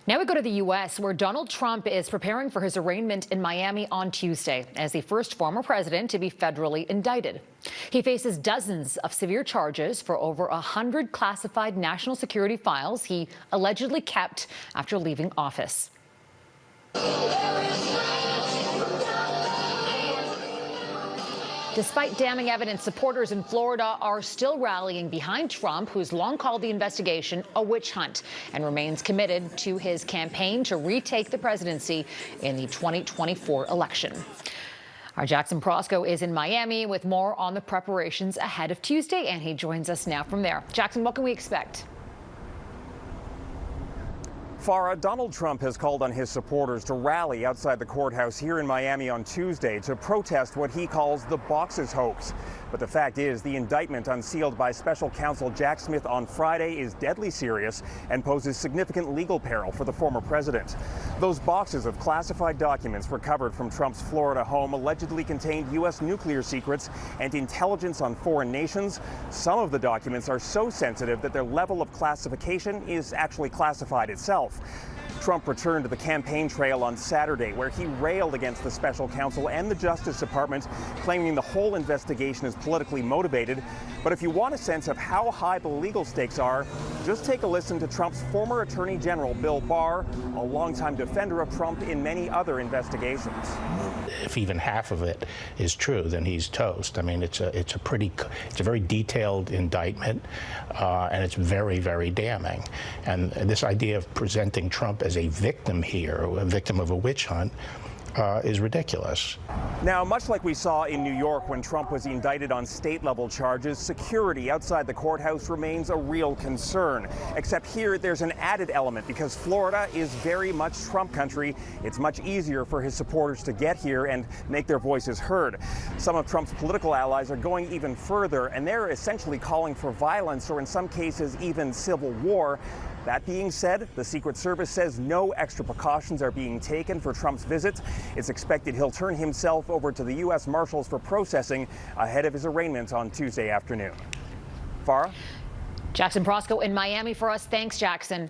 Now we go to the U.S., where Donald Trump is preparing for his arraignment in Miami on Tuesday as the first former president to be federally indicted. He faces dozens of severe charges for over 100 classified national security files he allegedly kept after leaving office. Despite damning evidence, supporters in Florida are still rallying behind Trump, who's long called the investigation a witch hunt and remains committed to his campaign to retake the presidency in the 2024 election. Our Jackson Proskow is in Miami with more on the preparations ahead of Tuesday, and he joins us now from there. Jackson, what can we expect? Farah, Donald Trump has called on his supporters to rally outside the courthouse here in Miami on Tuesday to protest what he calls the boxes hoax. But the fact is, the indictment unsealed by special counsel Jack Smith on Friday is deadly serious and poses significant legal peril for the former president. Those boxes of classified documents recovered from Trump's Florida home allegedly contained U.S. nuclear secrets and intelligence on foreign nations. Some of the documents are so sensitive that their level of classification is actually classified itself. Trump returned to the campaign trail on Saturday, where he railed against the special counsel and the Justice Department, claiming the whole investigation is politically motivated. But if you want a sense of how high the legal stakes are, just take a listen to Trump's former Attorney General, Bill Barr, a longtime defender of Trump in many other investigations. If even half of it is true, then he's toast. I mean, it's a very detailed indictment, and it's very, very damning. And this idea of presenting Trump as a victim here, a victim of a witch hunt, is ridiculous. Now, much like we saw in New York when Trump was indicted on state-level charges, security outside the courthouse remains a real concern. Except here, there's an added element because Florida is very much Trump country. It's much easier for his supporters to get here and make their voices heard. Some of Trump's political allies are going even further, and they're essentially calling for violence or in some cases even civil war. That being said, the Secret Service says no extra precautions are being taken for Trump's visit. It's expected he'll turn himself over to the U.S. Marshals for processing ahead of his arraignment on Tuesday afternoon. Farah? Jackson Proskow in Miami for us. Thanks, Jackson.